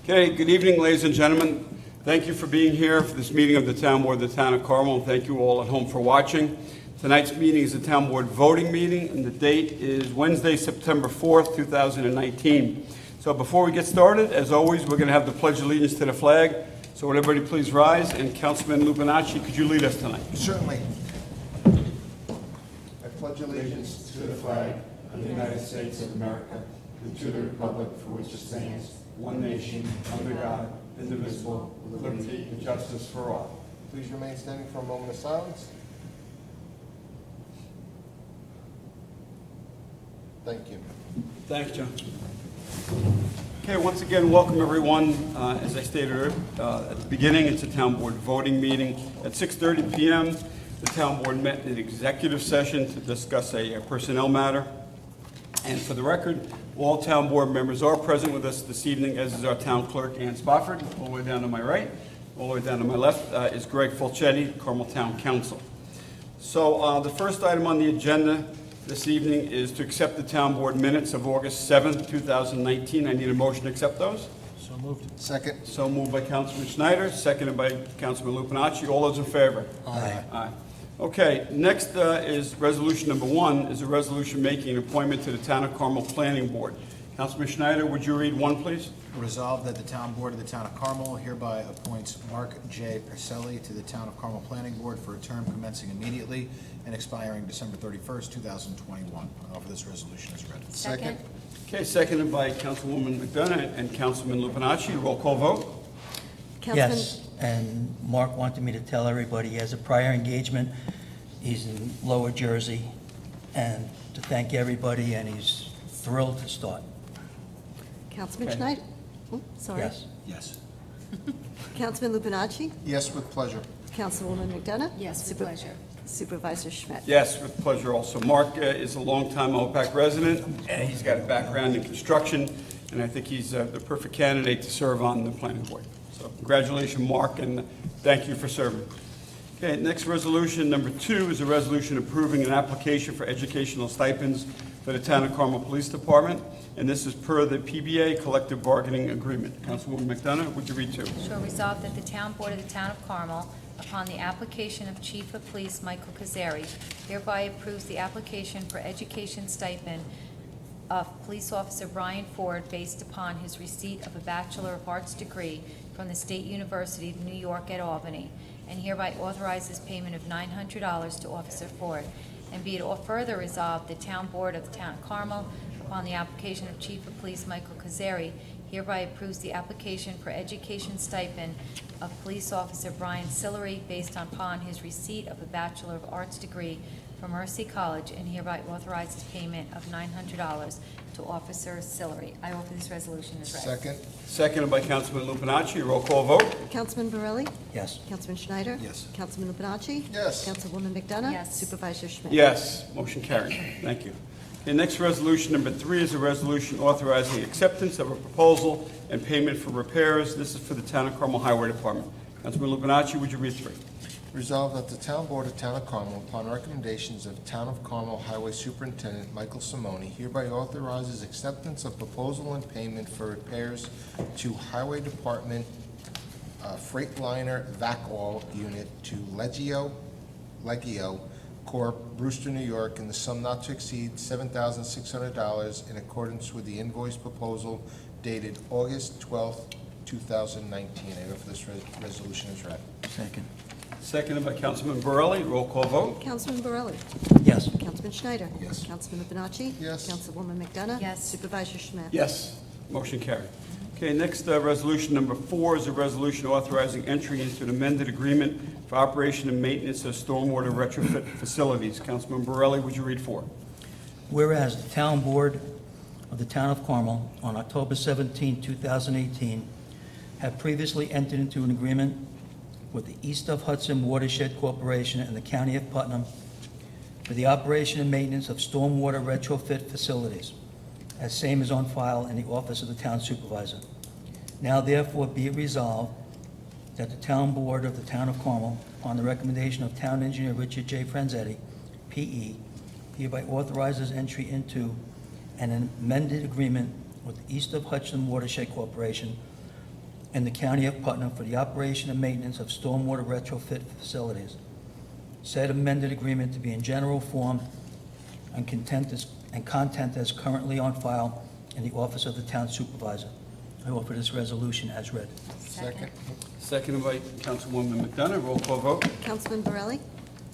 Okay, good evening, ladies and gentlemen. Thank you for being here for this meeting of the Town Board of the Town of Carmel, and thank you all at home for watching. Tonight's meeting is the Town Board voting meeting, and the date is Wednesday, September 4th, 2019. So before we get started, as always, we're going to have the Pledge of Allegiance to the flag. So would everybody please rise, and Councilman Lupinacci, could you lead us tonight? Certainly. I pledge allegiance To the flag of the United States of America and to the republic for which it stands, one nation, under God, indivisible, with liberty and justice for all. Please remain standing for a moment of silence. Thank you. Thanks, John. Okay, once again, welcome everyone. As I stated at the beginning, it's a Town Board voting meeting. At 6:30 p.m., the Town Board met in an executive session to discuss a personnel matter. And for the record, all Town Board members are present with us this evening, as is our Town Clerk, Ann Spofford. All the way down to my right, all the way down to my left is Greg Fulchetti, Carmel Town Council. So the first item on the agenda this evening is to accept the Town Board minutes of August 7th, 2019. I need a motion to accept those. So moved. Second. So moved by Councilman Schneider, seconded by Councilman Lupinacci. All those in favor? Aye. Aye. Okay, next is resolution number 1, is a resolution making an appointment to the Town of Carmel Planning Board. Councilman Schneider, would you read 1, please? Resolved that the Town Board of the Town of Carmel hereby appoints Mark J. Perselli to the Town of Carmel Planning Board for a term commencing immediately and expiring December 31st, 2021. I offer this resolution as read. Second. Okay, seconded by Councilwoman McDonough and Councilman Lupinacci. Roll call vote. Yes, and Mark wanted me to tell everybody he has a prior engagement. He's in Lower Jersey, and to thank everybody, and he's thrilled to start. Councilman Okay. Schneider? Oh, sorry. Yes. Yes. Councilman Lupinacci? Yes, with pleasure. Councilwoman McDonough? Yes, with pleasure. Supervisor Schmidt? Yes, with pleasure also. Mark is a longtime OPAC resident, and he's got a background in construction, and I think he's the perfect candidate to serve on the planning board. So congratulations, Mark, and thank you for serving. Okay, next resolution, number 2, is a resolution approving an application for educational stipends for the Town of Carmel Police Department, and this is per the PBA collective bargaining agreement. Councilwoman McDonough, would you read 2? Sure, resolved that the Town Board of the Town of Carmel, upon the application of Chief of Police Michael Kazari, hereby approves the application for education stipend of Police Officer Brian Ford based upon his receipt of a Bachelor of Arts degree from the State University of New York at Albany, and hereby authorizes payment of $900 to Officer Ford. And be it further resolved, the Town Board of the Town of Carmel, upon the application of Chief of Police Michael Kazari, hereby approves the application for education stipend of Police Officer Brian Sillery based upon his receipt of a Bachelor of Arts degree from Mercy College, and hereby authorizes payment of $900 to Officer Sillery. I offer this resolution as read. Second. Seconded by Councilman Lupinacci. Roll call vote. Councilman Borelli? Yes. Councilman Schneider? Yes. Councilman Lupinacci? Yes. Councilwoman McDonough? Yes. Supervisor Schmidt? Yes, motion carried. Thank you. Okay, next resolution, number 3, is a resolution authorizing acceptance of a proposal and payment for repairs. This is for the Town of Carmel Highway Department. Councilman Lupinacci, would you read 3? Resolved that the Town Board of Town of Carmel, upon recommendations of Town of Carmel Highway Superintendent Michael Simoni, hereby authorizes acceptance of proposal and payment for repairs to Highway Department Freightliner VAC-all unit to Legio Corp., Brewster, New York, in the sum not to exceed $7,600 in accordance with the invoice proposal dated August 12th, 2019. I offer this resolution as read. Second. Seconded by Councilman Borelli. Roll call vote. Councilman Borelli? Yes. Councilman Schneider? Yes. Councilman Lupinacci? Yes. Councilwoman McDonough? Yes. Supervisor Schmidt? Yes, motion carried. Okay, next resolution, number 4, is a resolution authorizing entry into an amended agreement for operation and maintenance of stormwater retrofit facilities. Councilman Borelli, would you read 4? Whereas the Town Board of the Town of Carmel, on October 17, 2018, have previously entered into an agreement with the East of Hudson Watershed Corporation and the County of Putnam for the operation and maintenance of stormwater retrofit facilities, as same is on file in the office of the Town Supervisor. Now therefore be it resolved that the Town Board of the Town of Carmel, on the recommendation of Town Engineer Richard J. Franzetti, P.E., hereby authorizes entry into an amended agreement with East of Hudson Watershed Corporation in the County of Putnam for the operation and maintenance of stormwater retrofit facilities. Said amended agreement to be in general form and content as currently on file in the office of the town supervisor. I offer this resolution as read. Second. Seconded by Councilwoman McDonough. Roll call vote. Councilman Borelli?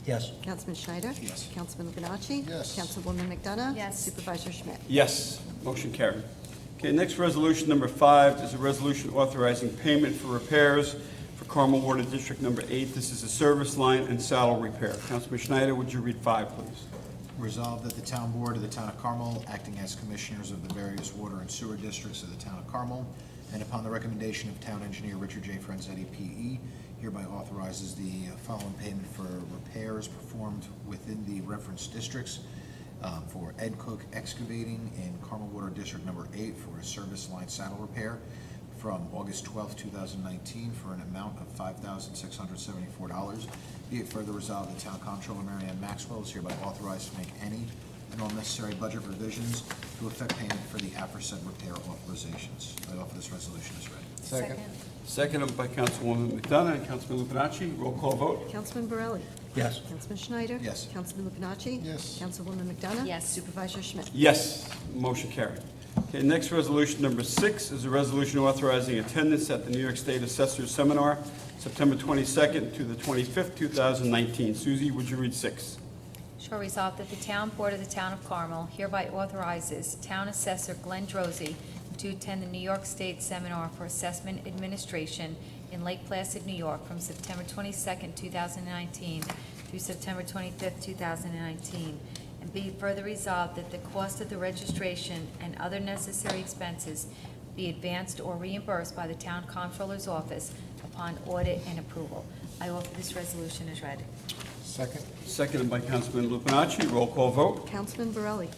Yes. Councilman Schneider? Yes. Councilman Lupinacci? Yes. Councilwoman McDonough? Yes. Supervisor Schmidt? Yes, motion carried. Okay, next resolution, number 5, is a resolution authorizing payment for repairs for Carmel Water District Number 8. This is a service line and saddle repair. Councilman Schneider, would you read 5, please? Resolved that the town board of the town of Carmel, acting as commissioners of the various water and sewer districts of the town of Carmel, and upon the recommendation of town engineer Richard J. Franzetti, P.E., hereby authorizes the following payment for repairs performed within the referenced districts for Ed Cook Excavating in Carmel Water District Number 8 for a service line saddle repair from August 12, 2019, for an amount of $5,674. Be it further resolved, the town comptroller, Mary Ann Maxwell, is hereby authorized to make any and all necessary budget revisions to effect payment for the aforesaid repair authorizations. I offer this resolution as read. Second. Seconded by Councilwoman McDonough and Councilman Lupinacci. Roll call vote. Councilman Borelli? Yes. Councilman Schneider? Yes. Councilman Lupinacci? Yes. Councilwoman McDonough? Yes. Supervisor Schmidt? Yes, motion carried. Okay, next resolution, number 6, is a resolution authorizing attendance at the New York State Assessors Seminar, September 22nd to the 25th, 2019. Susie, would you read 6? Shall resolve that the town board of the town of Carmel hereby authorizes town assessor Glenn Drosy to attend the New York State Seminar for Assessment Administration in Lake Placid, New York, from September 22nd, 2019 through September 25th, 2019. And be further resolved that the cost of the registration and other necessary expenses be advanced or reimbursed by the town comptroller's office upon audit and approval. I offer this resolution as read. Second. Seconded by Councilman Lupinacci. Roll call vote. Councilman Borelli?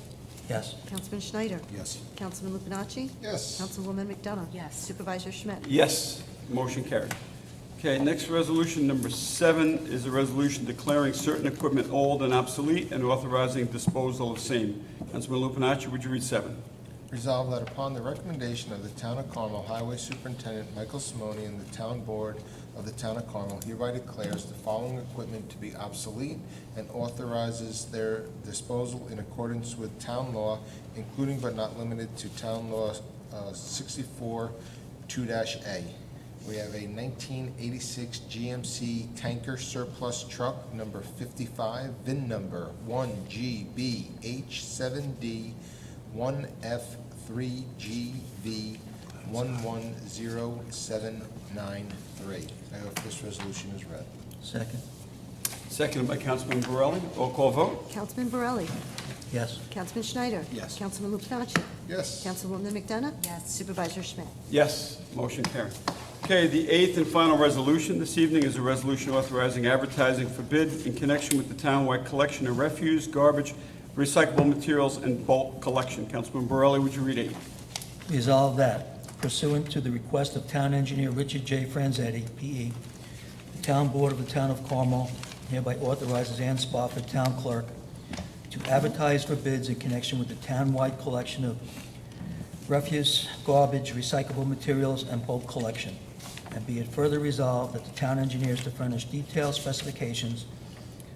Yes. Councilman Schneider? Yes. Councilman Lupinacci? Yes. Councilwoman McDonough? Yes. Supervisor Schmidt? Yes, motion carried. Okay, next resolution, number 7, is a resolution declaring certain equipment old and obsolete and authorizing disposal of same. Councilman Lupinacci, would you read 7? Resolved that upon the recommendation of the Town of Carmel Highway Superintendent Michael Simoni and the Town Board of the Town of Carmel hereby declares the following equipment to be obsolete and authorizes their disposal in accordance with town law, including but not limited to Town Law 64 2-A. We have a 1986 GMC tanker surplus truck, number 55, VIN number 1GBH7D 1F3GV 110793. I offer this resolution as read. Second. Seconded by Councilman Borelli. Roll call vote. Councilman Borelli? Yes. Councilman Schneider? Yes. Councilman Lupinacci? Yes. Councilwoman McDonough? Yes. Supervisor Schmidt? Yes, motion carried. Okay, the 8th and final resolution this evening is a resolution authorizing advertising for bid in connection with the townwide collection of refuse, garbage, recyclable materials, and bulk collection. Councilman Borelli, would you read 8? Resolved that pursuant to the request of Town Engineer Richard J. Franzetti, P.E., the Town Board of the Town of Carmel hereby authorizes Ann Spofford, Town Clerk, to advertise for bids in connection with the townwide collection of refuse, garbage, recyclable materials, and bulk collection. And be it further resolved that the town engineer is to furnish detailed specifications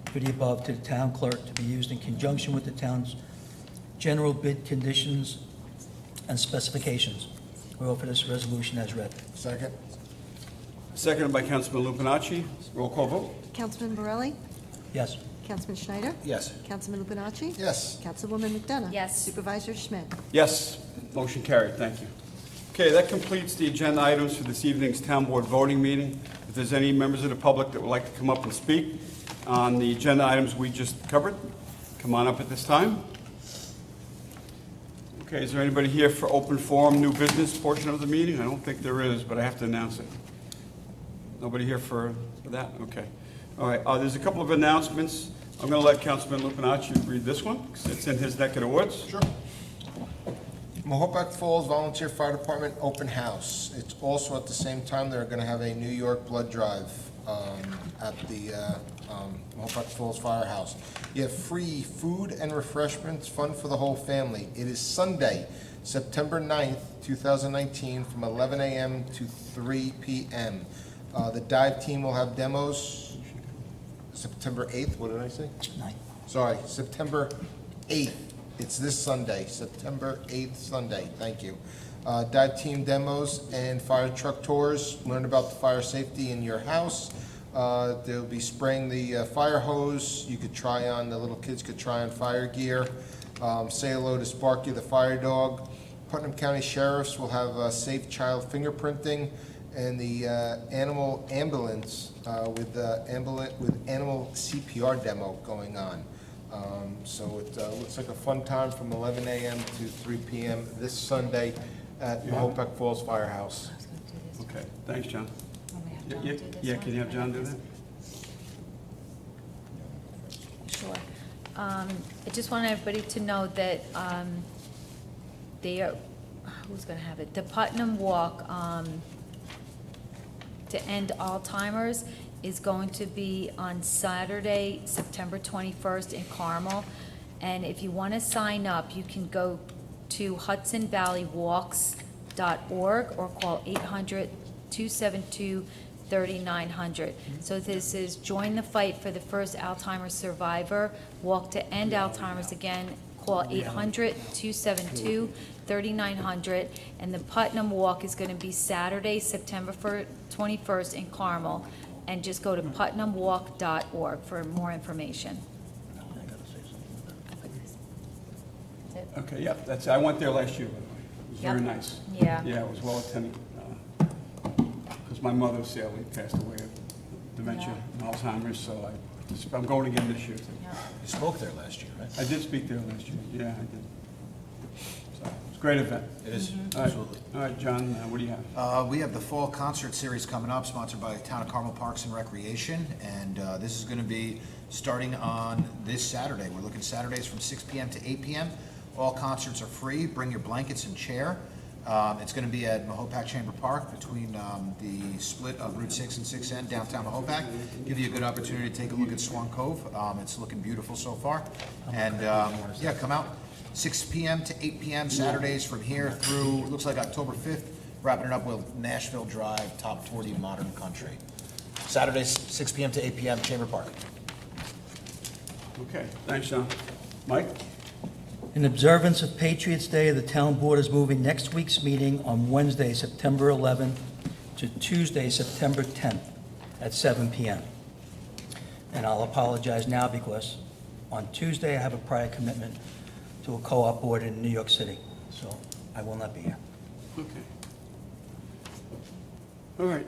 for the above to the town clerk to be used in conjunction with the town's general bid conditions and specifications. We offer this resolution as read. Second. Seconded by Councilman Lupinacci. Roll call vote. Councilman Borelli? Yes. Councilman Schneider? Yes. Councilman Lupinacci? Yes. Councilwoman McDonough? Yes. Supervisor Schmidt? Yes, motion carried. Thank you. Okay, that completes the agenda items for this evening's Town Board voting meeting. If there's any members of the public that would like to come up and speak on the agenda items we just covered, come on up at this time. Okay, is there anybody here for open forum, new business portion of the meeting? I don't think there is, but I have to announce it. Nobody here for that? Okay. All right, there's a couple of announcements. I'm going to let Councilman Lupinacci read this one, because it's in his neck of the woods. Sure. Mahopac Falls Volunteer Fire Department Open House. It's also at the same time, they're going to have a New York blood drive at the Mahopac Falls Firehouse. You have free food and refreshments, fun for the whole family. It is Sunday, September 9th, 2019, from 11 a.m. to 3 p.m. The dive team will have demos September 8th, what did I say? Sorry, September 8th. It's this Sunday, September 8th, Sunday. Thank you. Dive team demos and fire truck tours. Learn about the fire safety in your house. They'll be spraying the fire hose. You could try on, the little kids could try on fire gear. Say hello to Sparky the fire dog. Putnam County Sheriffs will have safe child fingerprinting, and the animal ambulance with animal CPR demo going on. So it looks like a fun time from 11 a.m. to 3 p.m. this Sunday at Mahopac Falls Firehouse. I was gonna do this. Okay, thanks, John. Want me to have John do this Yeah, one? can you have John do that? Sure. I just want everybody to know that they are, who's going to have it? The Putnam Walk to End Alzheimer's is going to be on Saturday, September 21st in Carmel. And if you want to sign up, you can go to hudsonvalleywalks.org or call 800-272-3900. So this is Join the Fight for the First Alzheimer's Survivor. Walk to End Alzheimer's. Again, call 800-272-3900. And the Putnam Walk is going to be Saturday, September 21st in Carmel. And just go to putnamwalk.org for more information. That's it. Okay, yeah, that's, I went there last year, by the way. It was very Yep. nice. Yeah. Yeah, it was well attended. Because my mother sadly passed away of dementia and Alzheimer's, so I'm going again this year. Yeah. You spoke there last year, right? I did speak there last year, yeah, I did. So, it's a great event. It is, All right. absolutely. All right, John, what do you have? We have the Fall Concert Series coming up, sponsored by Town of Carmel Parks and Recreation, and this is going to be starting on this Saturday. We're looking Saturdays from 6 p.m. to 8 p.m. All concerts are free. Bring your blankets and chair. It's going to be at Mahopac Chamber Park between the split of Route 6 and 6N downtown Mahopac. Give you a good opportunity to take a look at Swan Cove. It's looking beautiful so far. And yeah, come out 6 p.m. to 8 p.m. Saturdays from here through, looks like October 5th, wrapping it up with Nashville Drive, Top 40 Modern Country. Saturdays, 6 p.m. to 8 p.m., Chamber Park. Okay, thanks, John. Mike? In observance of Patriots' Day, the town board is moving next week's meeting on Wednesday, September 11th to Tuesday, September 10th at 7 p.m. And I'll apologize now because on Tuesday I have a prior commitment to a co-op board in New York City, so I will not be here. Okay. All right.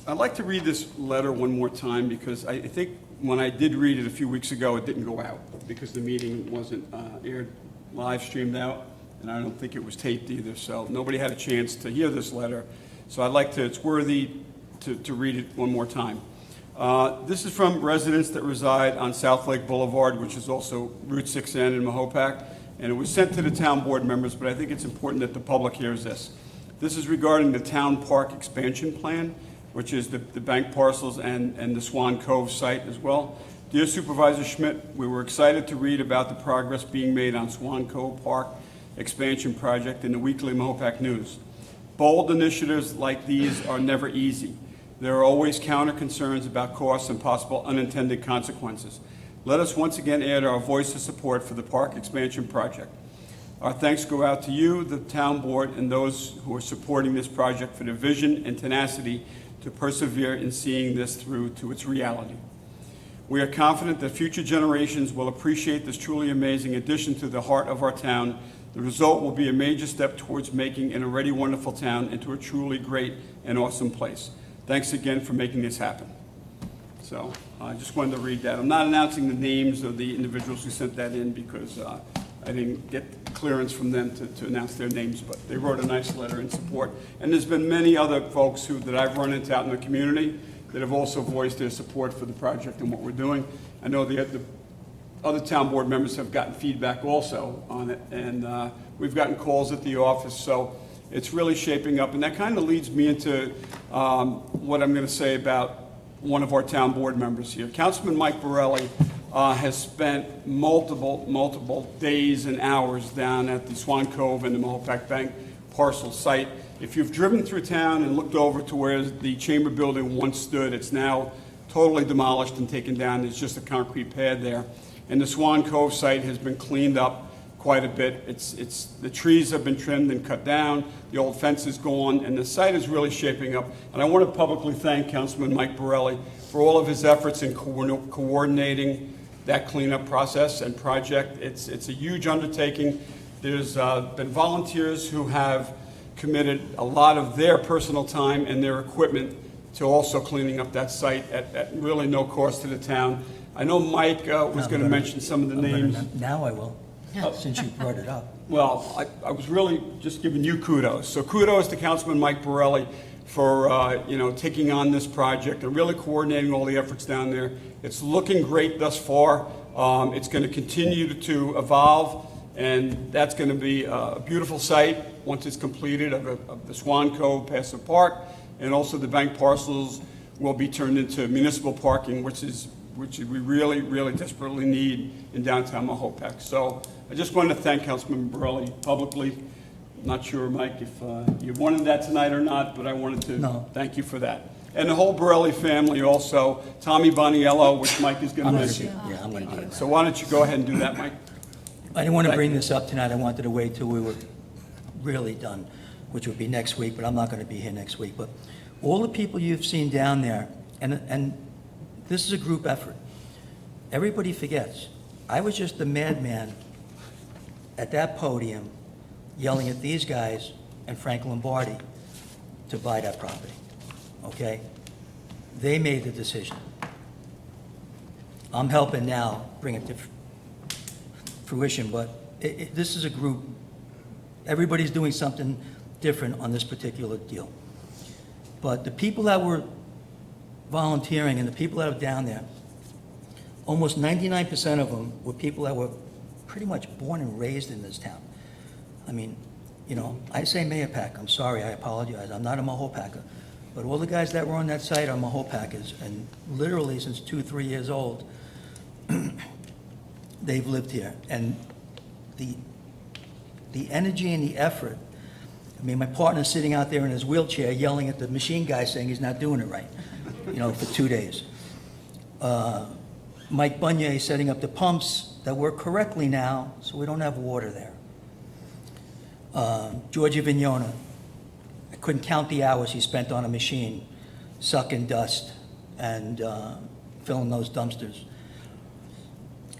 I'd like to read this letter one more time because I think when I did read it a few weeks ago, it didn't go out because the meeting wasn't aired, live streamed out, and I don't think it was taped either, so nobody had a chance to hear this letter. So I'd like to, it's worthy to read it one more time. This is from residents that reside on South Lake Boulevard, which is also Route 6N in Mahopac, and it was sent to the town board members, but I think it's important that the public hears this. This is regarding the town park expansion plan, which is the bank parcels and the Swan Cove site as well. Dear Supervisor Schmidt, we were excited to read about the progress being made on Swan Cove Park expansion project in the weekly Mahopac News. Bold initiatives like these are never easy. There are always counter concerns about costs and possible unintended consequences. Let us once again add our voice of support for the park expansion project. Our thanks go out to you, the town board, and those who are supporting this project for their vision and tenacity to persevere in seeing this through to its reality. We are confident that future generations will appreciate this truly amazing addition to the heart of our town. The result will be a major step towards making an already wonderful town into a truly great and awesome place. Thanks again for making this happen. So I just wanted to read that. I'm not announcing the names of the individuals who sent that in because I didn't get clearance from them to announce their names, but they wrote a nice letter in support. And there's been many other folks that I've run into out in the community that have also voiced their support for the project and what we're doing. I know the other town board members have gotten feedback also on it, and we've gotten calls at the office, so it's really shaping up. And that kind of leads me into what I'm going to say about one of our town board members here. Councilman Mike Borelli has spent multiple days and hours down at the Swan Cove and the Mahopac Bank parcel site. If you've driven through town and looked over to where the Chamber building once stood, it's now totally demolished and taken down. There's just a concrete pad there. And the Swan Cove site has been cleaned up quite a bit. The trees have been trimmed and cut down, the old fence is gone, and the site is really shaping up. And I want to publicly thank Councilman Mike Borelli for all of his efforts in coordinating that cleanup process and project. It's a huge undertaking. There's been volunteers who have committed a lot of their personal time and their equipment to also cleaning up that site at really no cost to the town. I know Mike was going to mention some of the names. Now I will, since you brought it up. Well, I was really just giving you kudos. So kudos to Councilman Mike Borelli for taking on this project and really coordinating all the efforts down there. It's looking great thus far. It's going to continue to evolve, and that's going to be a beautiful site once it's completed of the Swan Cove, Passive Park, and also the bank parcels will be turned into municipal parking, which we really desperately need in downtown Mahopac. So I just wanted to thank Councilman Borelli publicly. I'm not sure, Mike, if you wanted that tonight or not, but I wanted to thank you for that. And the whole Borelli family also, Tommy Boniello, which Mike is going to mention. Yeah, I'm going to do that. So why don't you go ahead and do that, Mike? I didn't want to bring this up tonight. I wanted to wait till we were really done, which would be next week, but I'm not going to be here next week. But all the people you've seen down there, and this is a group effort. Everybody forgets. I was just the madman at that podium yelling at these guys and Frank Lombardi to buy that property, okay? They made the decision. I'm helping now bring it to fruition, but this is a group. Everybody's doing something different on this particular deal. But the people that were volunteering and the people that are down there, almost 99% of them were people that were pretty much born and raised in this town. I mean, I say Mahopac, I'm sorry, I apologize, I'm not a Mahopacker, but all the guys that were on that site are Mahopackers, and literally since 2-3 years old, they've lived here. And the energy and the effort, I mean, my partner's sitting out there in his wheelchair yelling at the machine guy saying he's not doing it right, for 2 days. Mike Bunyay setting up the pumps that work correctly now, so we don't have water there. Georgie Vignona, I couldn't count the hours he spent on a machine, sucking dust and filling those dumpsters.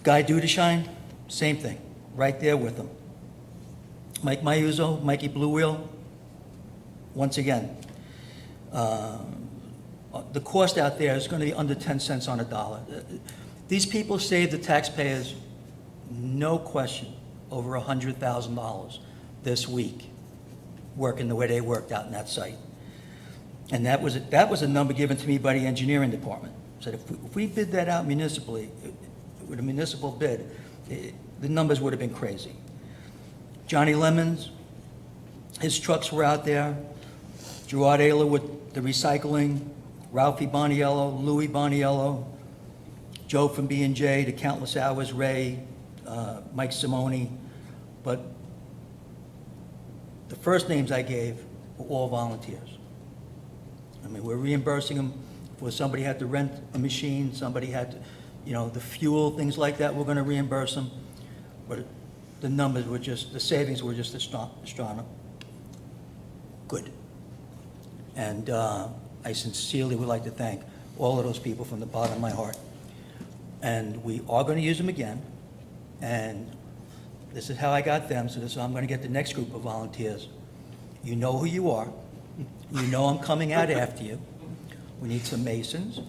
Guy Dudeshine, same thing, right there with him. Mike Mayuzo, Mikey Blue Wheel, once again. The cost out there is going to be under 10 cents on a dollar. These people saved the taxpayers, no question, over $100,000 this week, working the way they worked out in that site. And that was a number given to me by the engineering department. Said if we bid that out municipally, with a municipal bid, the numbers would have been crazy. Johnny Lemons, his trucks were out there. Gerard Ayler with the recycling, Ralphie Boniello, Louis Boniello, Joe from B&J, the countless hours, Ray, Mike Simone. But the first names I gave were all volunteers. I mean, we're reimbursing them for somebody had to rent a machine, somebody had to, the fuel, things like that, we're going to reimburse them. But the numbers were the savings were just astronomical. Good. And I sincerely would like to thank all of those people from the bottom of my heart. And we are going to use them again. And this is how I got them, so this is how I'm going to get the next group of volunteers. You know who you are. You know I'm coming out after you. We need some masons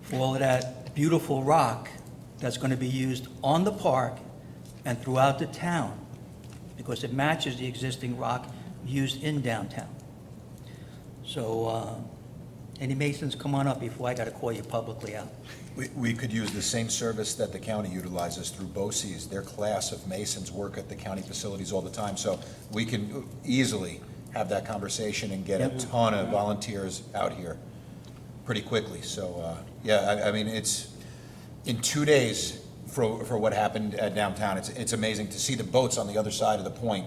for all of that beautiful rock that's going to be used on the park and throughout the town, because it matches the existing rock used in downtown. So any masons, come on up before I got to call you publicly out. We could use the same service that the county utilizes through BOCES. Their class of masons work at the county facilities all the time, so we can easily have that conversation and get a ton of volunteers out here pretty quickly. So, yeah, I mean, it's, in 2 days, for what happened downtown. It's amazing to see the boats on the other side of the point,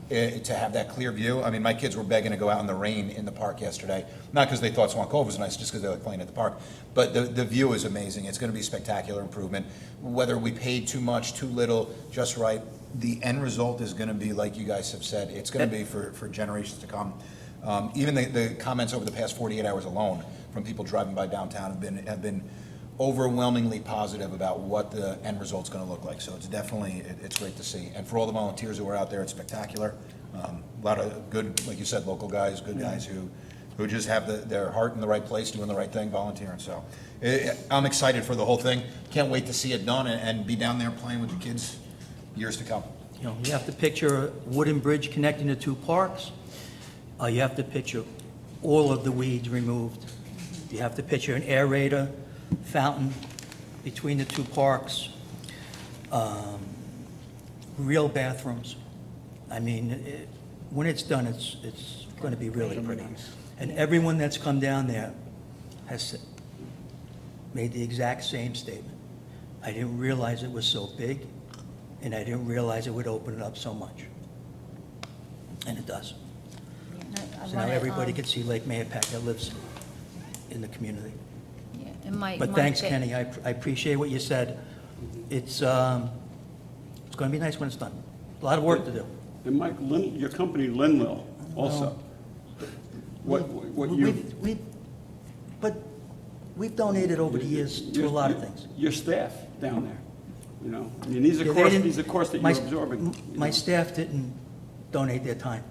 to have that clear view. I mean, my kids were begging to go out in the rain in the park yesterday, not because they thought Swan Cove was nice, just because they like playing at the park. But the view is amazing. It's going to be a spectacular improvement. Whether we paid too much, too little, just right, the end result is going to be, like you guys have said, it's going to be for generations to come. Even the comments over the past 48 hours alone from people driving by downtown have been overwhelmingly positive about what the end result's going to look like. So it's definitely, it's great to see. And for all the volunteers who are out there, it's spectacular. A lot of good, like you said, local guys, good guys who just have their heart in the right place, doing the right thing, volunteering. So I'm excited for the whole thing. Can't wait to see it done and be down there playing with the kids years to come. You know, you have to picture a wooden bridge connecting the two parks. You have to picture all of the weeds removed. You have to picture an aerator, fountain between the two parks, real bathrooms. I mean, when it's done, it's going to be really pretty. And everyone that's come down there has made the exact same statement. I didn't realize it was so big, and I didn't realize it would open it up so much. And it does. I So now wanna, everybody can see Lake Mahopac that lives in the community. yeah, and Mike. But thanks, Kenny, I appreciate what you said. It's going to be nice when it's done. A lot of work to do. And Mike, your company, Linville, also. What you, But we've donated over the years to a lot of things. Your staff down there, you know, I mean, these are Yeah, they costs, didn't- these are costs that my- you're absorbing. you My know. staff didn't donate their time.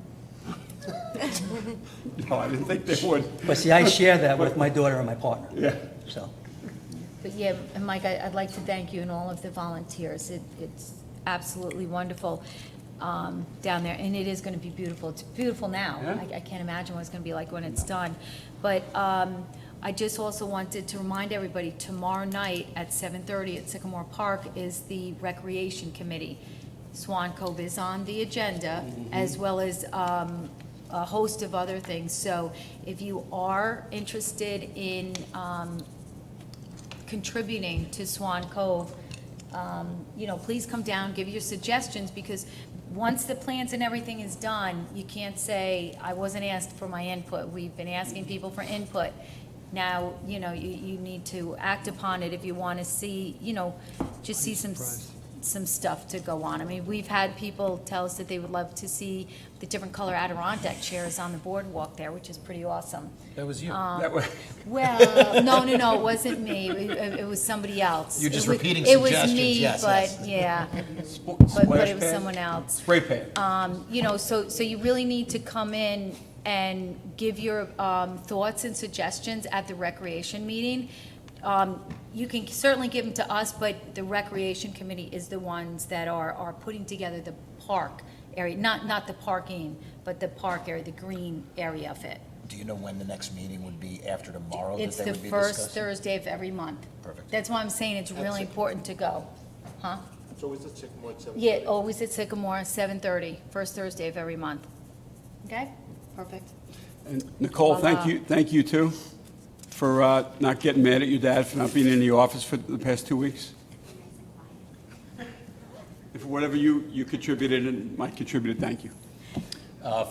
No, I didn't think they would. But see, I share that with my daughter and my partner, Yeah. so. But yeah, and Mike, I'd like to thank you and all of the volunteers. It's absolutely wonderful down there, and it is going to be beautiful. It's beautiful now. Yeah. I can't imagine what it's going to be like when it's done. But I just also wanted to remind everybody, tomorrow night at 7:30 at Sycamore Park is the Recreation Committee. Swan Cove is on the agenda, as well as a host of other things. So if you are interested in contributing to Swan Cove, you know, please come down, give your suggestions, because once the plans and everything is done, you can't say, I wasn't asked for my input. We've been asking people for input. Now, you know, you need to act upon it if you want to see, you know, just see some stuff to go on. I mean, we've had people tell us that they would love to see the different color Adirondack chairs on the boardwalk there, which is pretty awesome. That was you. That way, Well, no, it wasn't me. It was somebody else. You're just It was- repeating It was suggestions. me, Yes, but, yes. yeah, splash but it was pad, someone else. Spray pad. You know, so you really need to come in and give your thoughts and suggestions at the recreation meeting. You can certainly give them to us, but the recreation committee is the ones that are putting together the park area, not the parking, but the park area, the green area of it. Do you know when the next meeting would be, after tomorrow, that It's they the would be first discussing? Thursday of every month. Perfect. That's why I'm saying it's really important to go. Huh? It's always at Sycamore at 7:30. Yeah, always at Sycamore, 7:30, first Thursday of every month. Okay? Perfect. And Nicole, Voila. thank you too, for not getting mad at your dad for not being in the office for the past 2 weeks. For whatever you contributed and Mike contributed, thank you.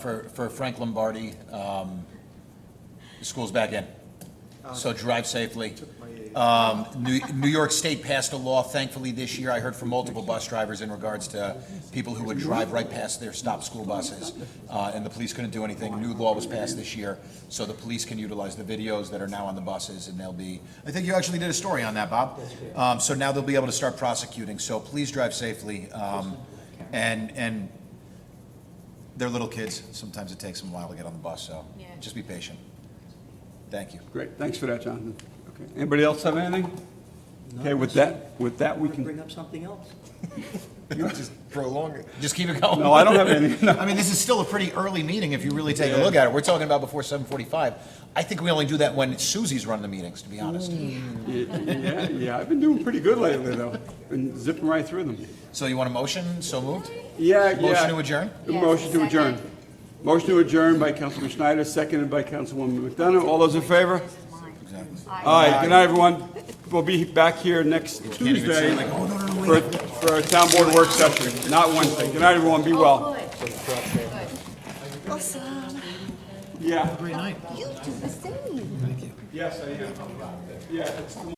For Frank Lombardi, the school's back in, so drive safely. New York State passed a law, thankfully, this year. I heard from multiple bus drivers in regards to people who would drive right past their stopped school buses, and the police couldn't do anything. A new law was passed this year, so the police can utilize the videos that are now on the buses, and they'll be, I think you actually did a story on that, Bob. So now they'll be able to start prosecuting, so please drive safely. And they're little kids. Sometimes it takes them a while to get on the bus, so Yeah. just be patient. Thank you. Great, thanks for that, Jonathan. Okay, anybody else have anything? Okay, with that, we Want to can, bring up something else? Just prolong it. Just keep it going. no, I don't have anything. I mean, this is still a pretty early meeting if you really take a look at it. We're talking about before 7:45. I think we only do that when Susie's running the meetings, to be honest. Yeah, I've been doing pretty good lately, though. Been zipping right through them. So you want a motion? So moved? Yeah. Motion to adjourn? Motion to adjourn. Motion to adjourn by Councilman Schneider, seconded by Councilwoman McDonough. All those in favor? Exactly. All right, good night, everyone. We'll be back here next Can't even say Tuesday. like, oh, no, for a town board work session, not Wednesday. Good night, everyone, be well. Awesome. Yeah, Great night. You do the same. yes, I am. Yeah, it's tomorrow.